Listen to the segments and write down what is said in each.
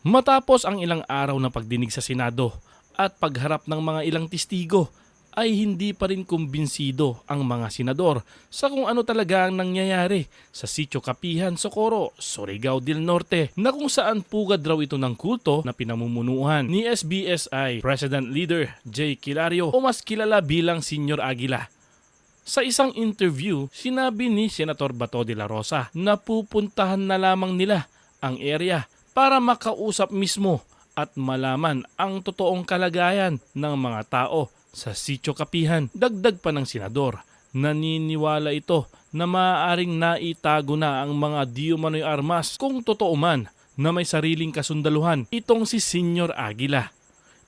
Matapos ang ilang araw na pagdinig sa Senado at pagharap ng mga ilang testigo, ay hindi pa rin kumbinsido ang mga senador sa kung ano talaga ang nangyayari sa Sitio Kapihan, Socorro, Surigao del Norte, na kung saan pugad raw ito ng kulto na pinamumunuan ni SBSI President Leader Jay Kilario o mas kilala bilang Senior Aguila. Sa isang interview, sinabi ni Senator Bato de la Rosa na pupuntahan na lamang nila ang area para makausap mismo at malaman ang totoong kalagayan ng mga tao sa Sitio Kapihan. Dagdag pa ng senador, naniniwala ito na maaaring naitago na ang mga di umano'y armas kung totoo man na may sariling kasundaluhan itong si Senior Aguila.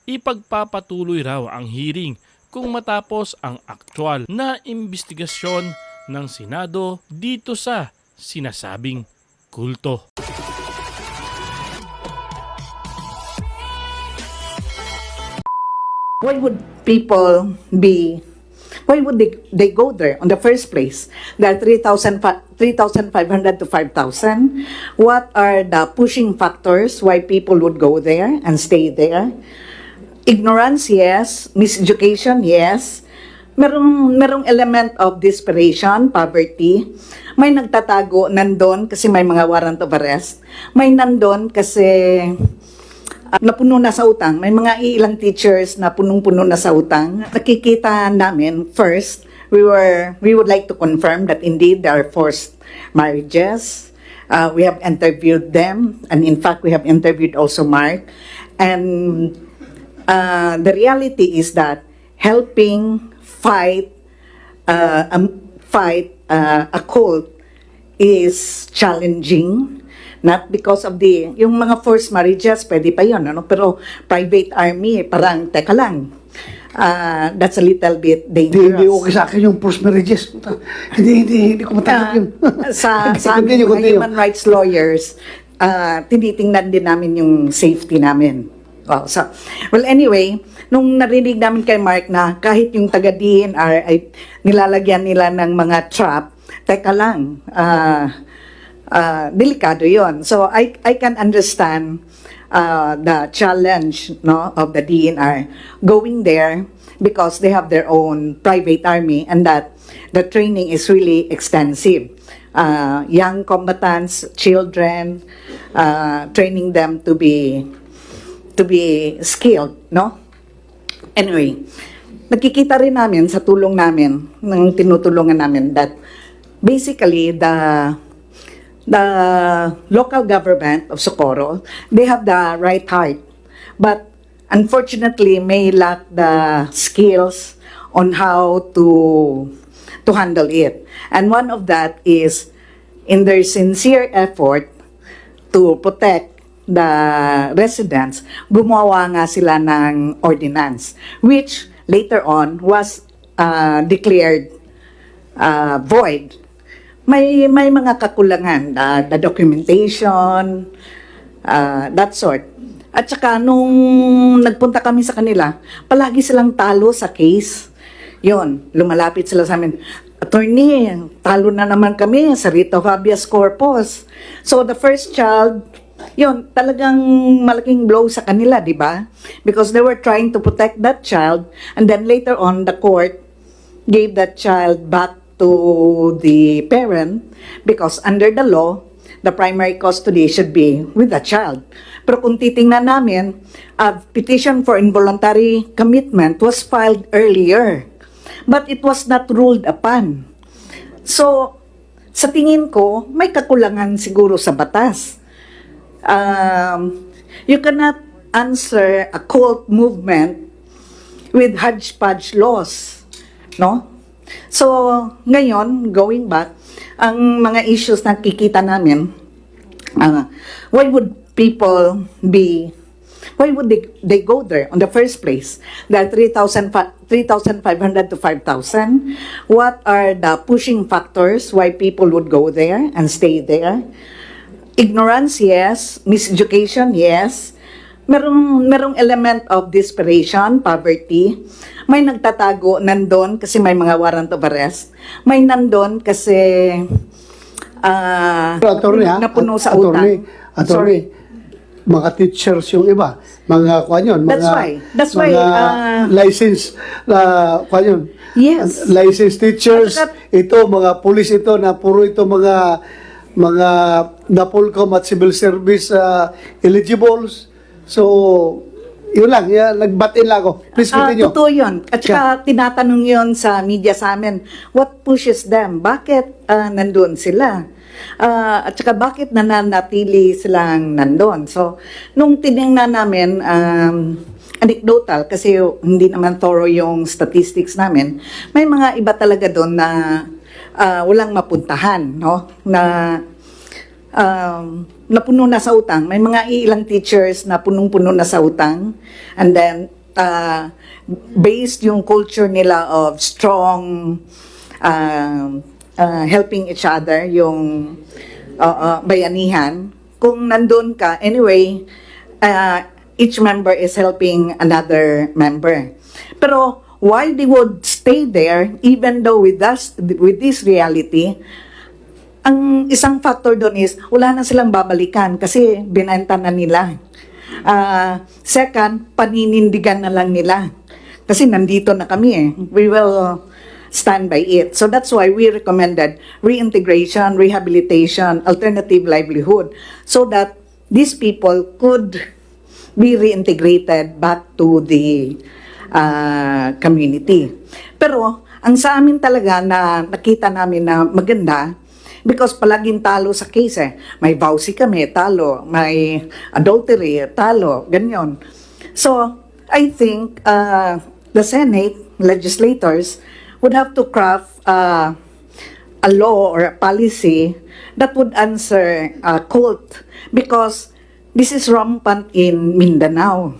Ipagpapatuloy raw ang hearing kung matapos ang aktwal na imbestigasyon ng Senado dito sa sinasabing kulto. Why would they go there on the first place? There are 3,500 to 5,000. What are the pushing factors why people would go there and stay there? Ignorance, yes. Miseducation, yes. Merong element of desperation, poverty. May nagtatago nandun kasi may mga warrant of arrest. May nandun kasi napuno na sa utang. May mga ilang teachers na punong-puno na sa utang. Nakikita namin, first, we would like to confirm that indeed there are forced marriages. We have interviewed them, and in fact, we have interviewed also Mark. And the reality is that helping fight a cult is challenging. Not because of yung mga forced marriages, pwede pa yun, ano? Pero private army, parang, teka lang, that's a little bit dangerous. Hindi okay sa akin yung forced marriages. Hindi ko matanggap yun. Sa amin, mga human rights lawyers, tinitingnan din namin yung safety namin. Well, anyway, nung narinig namin kay Mark na kahit yung taga-DNR ay nilalagyan nila ng mga trap, teka lang, delikado yon. So I can understand the challenge, no, of the DNR going there because they have their own private army and that the training is really extensive. Young combatants, children, training them to be skilled, no? Anyway, nakikita rin namin sa tulong namin, ng tinutulungan namin, that basically the local government of Socorro, they have the right heart, but unfortunately may lack the skills on how to handle it. And one of that is in their sincere effort to protect the residents, gumawa nga sila ng ordinance, which later on was declared void. May mga kakulangan, the documentation, that sort. At saka nung nagpunta kami sa kanila, palagi silang talo sa case. Yon, lumalapit sila sa amin, "Attorney, talo na naman kami sa writ of habeas corpus." So the first child, yon, talagang malaking blow sa kanila, di ba? Because they were trying to protect that child, and then later on, the court gave that child back to the parent because under the law, the primary custody should be with the child. Pero kung titingnan namin, a petition for involuntary commitment was filed earlier, but it was not ruled upon. So, sa tingin ko, may kakulangan siguro sa batas. You cannot answer a cult movement with hodgepodge laws, no? So, ngayon, going back, ang mga issues na kikita namin, why would they go there on the first place? There are 3,500 to 5,000. What are the pushing factors why people would go there and stay there? Ignorance, yes. Miseducation, yes. Merong element of desperation, poverty. May nagtatago nandun kasi may mga warrant of arrest. May nandun kasi Attorney, napuno sa utang. Attorney, mga teachers yung iba, mga kuan yun, That's mga, why. That's why, license, kuan yun, Yes. licensed teachers, At ito, mga police ito, na puro ito mga NAPOLCOM at civil service eligibles. So, yun lang, nagbatin lang ako. Please continue. Totoo yun. At saka tinatanong yun sa media sa amin, what pushes them? Bakit nandun sila? At saka bakit nananatili silang nandun? So, nung tinignan namin, anecdotal, kasi hindi naman thorough yung statistics namin, may mga iba talaga doon na walang mapuntahan, no? Napuno na sa utang. May mga ilang teachers na punong-puno na sa utang. And then, based yung culture nila of strong helping each other, yung bayanihan. Kung nandun ka, anyway, each member is helping another member. Pero why they would stay there, even though with this reality, ang isang factor doon is, wala na silang babalikan kasi binenta na nila. Second, paninindigan na lang nila. Kasi nandito na kami eh. We will stand by it. So that's why we recommended reintegration, rehabilitation, alternative livelihood, so that these people could be reintegrated back to the community. Pero, ang sa amin talaga na nakita namin na maganda, because palaging talo sa case eh. May vowsy kami, talo. May adultery, talo. Ganyan. So, I think the Senate, legislators, would have to craft a law or a policy that would answer cult, because this is rampant in Mindanao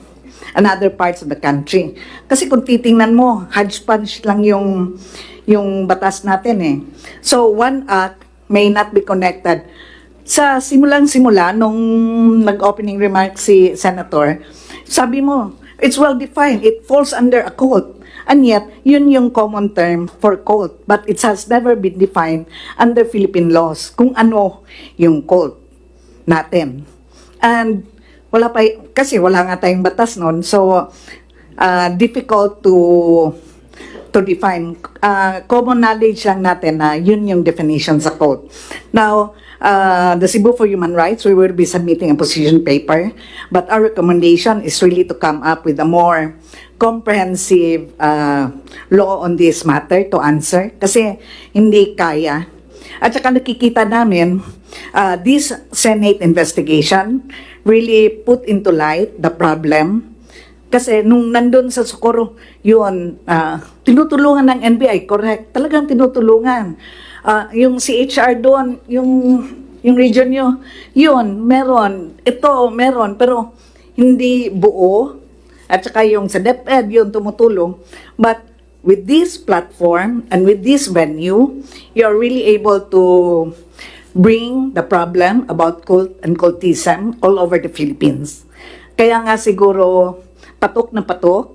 and other parts of the country. Kasi kung titingnan mo, hodgepodge lang yung batas natin eh. So, one act may not be connected. Sa simulang-simula, nung nag-opening remarks si Senator, sabi mo, it's well-defined, it falls under a cult. And yet, yun yung common term for cult. But it has never been defined under Philippine laws kung ano yung cult natin. And wala pa, kasi wala nga tayong batas noon. So, difficult to define. Common knowledge lang natin na yun yung definition sa cult. Now, the Cebu for Human Rights, we will be submitting a position paper, but our recommendation is really to come up with a more comprehensive law on this matter to answer, kasi hindi kaya. At saka nakikita namin, this Senate investigation really put into light the problem. Kasi nung nandun sa Socorro, yun, tinutulungan ng NBI, correct, talagang tinutulungan. Yung CHR doon, yung region nyo, yun, meron. Ito, meron, pero hindi buo. At saka yung sa DepEd, yun tumutulong. But with this platform and with this venue, you're really able to bring the problem about cult and cultism all over the Philippines. Kaya nga siguro, patok na patok,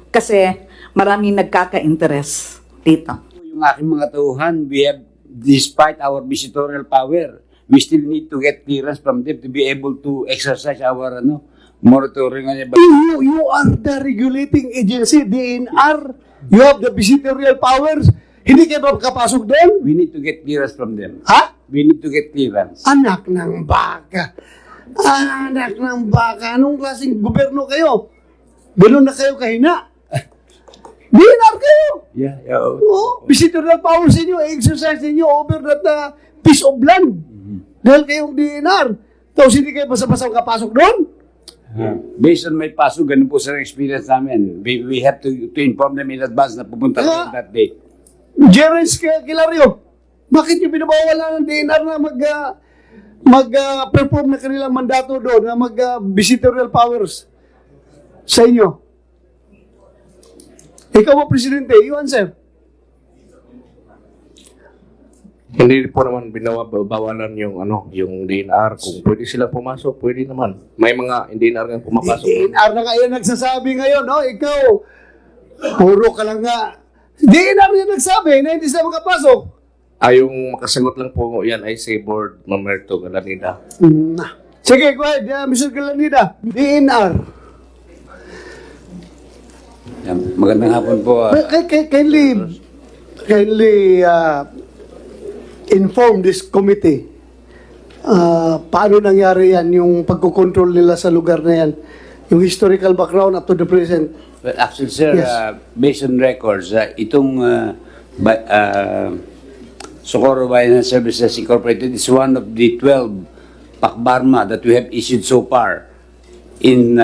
kasi maraming nagkaka-interest dito. Yung aking mga tauhan, we have, despite our visitorial power, we still need to get clearance from them to be able to exercise our moratorium. You are the regulating agency, DNR. You have the visitorial powers. Hindi kayo makapasok doon? We need to get clearance from them. Ha? We need to get clearance. Anak ng baka. Anak ng baka. Anong klaseng gobyerno kayo? Ganun na kayo kahina. DNR kayo. Yeah. Oh, visitorial powers ninyo, exercise ninyo over that piece of land. Dahil kayong DNR. Tapos hindi kayo basta-basta kapasok doon? Based on my paso, ganun po sa experience namin. We have to inform them in advance na pupunta ko that day. Jerence Kilario, bakit yung binabawalan ng DNR na mag-perform na kanilang mandato doon, na mag-visitorial powers sa inyo? Ikaw mo, Presidente, you answer. Hindi po naman binawalan yung DNR. Kung pwede sila pumasok, pwede naman. May mga DNR nga pumapasok. DNR na kayo nagsasabi ngayon, no? Ikaw, puro ka lang nga. DNR na nagsabi na hindi sila makapasok. Yung makasagot lang po yan ay si Board Mamerto Galanida. Sige, go ahead, Mr. Galanida. DNR. Magandang hapon po. Kindly inform this committee. Paano nangyari yan, yung pagkukontrol nila sa lugar na yan? Yung historical background up to the present. Well, actually, sir, Yes. based on records, itong Socorro Bayan Services Incorporated is one of the 12 PAC-BARMA that we have issued so far in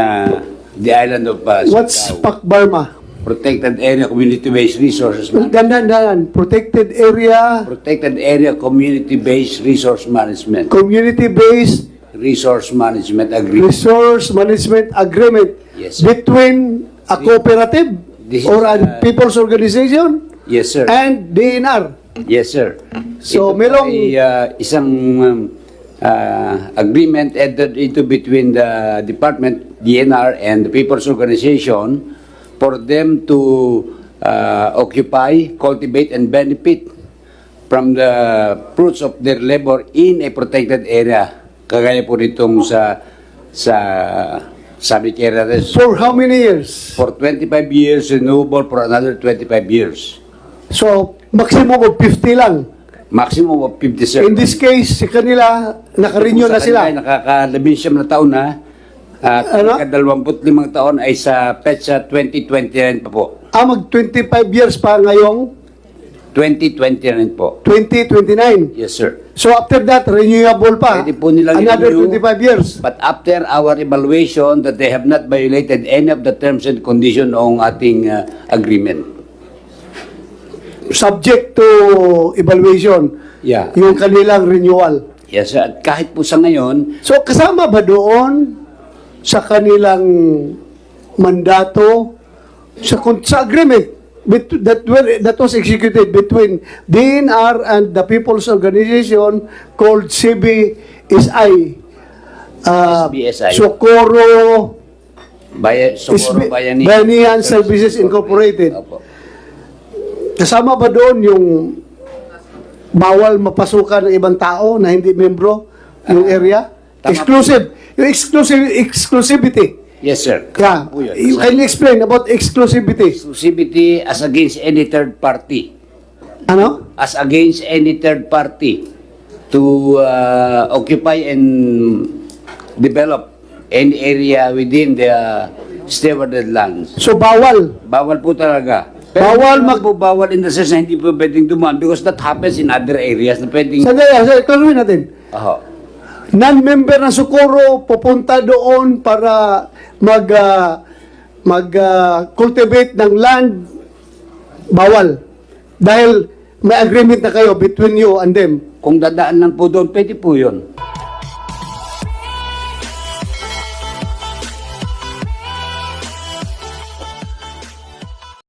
the island of What's Siargao. PAC-BARMA? Protected Area Community-Based Resources Dandan. Protected area, Protected Area Community-Based Resource Management. community-based Resource Management Agreement. resource management agreement Yes, sir. between a cooperative This or is, a people's organization Yes, sir. and DNR. Yes, sir. So, Ito merong- ay, isang agreement entered into between the department, DNR, and the People's Organization for them to occupy, cultivate, and benefit from the fruits of their labor in a protected area. Kagaya po nitong sa subject area For how many years? for 25 years, renewable for another 25 years. So, maximum of 50 lang. Maximum of 50, sir. In this case, si kanila, nakarenew na sila. Nakaka-labing na taon na. Ano? Ka-25 taon ay sa PETSA 2029 pa po. Mag-25 years pa ngayong 2029 po. 2029. Yes, sir. So, after that, renewable pa. Pwede po nilang Another i-renew. 25 years. But after our evaluation that they have not violated any of the terms and conditions ng ating agreement. Subject to evaluation. Yeah. Yung kanilang renewal. Yes, sir. At kahit po sa ngayon, So, kasama ba doon sa kanilang mandato sa agreement that was executed between DNR and the People's Organization called CBSI? SBSI. Socorro Socorro Bayani. Bayanihan Services Incorporated. Opo. Kasama ba doon yung bawal mapasukan ng ibang tao na hindi membro yung area? tama Exclusive. Yung exclusivity. Yes, sir. Yeah. Po yun. You can explain about exclusivity. Exclusivity as against any third party. Ano? As against any third party to occupy and develop any area within the stewarded lands. So, bawal. Bawal po talaga. Bawal po bawal in the sense na hindi po pwedeng dumaan because that happens in other areas na pwedeng... Sandali, klaruhin natin. Oho. Non-member ng Socorro pupunta doon para cultivate ng land, bawal. Dahil may agreement na kayo between you and them. Kung dadaan lang po doon, pwede po yun.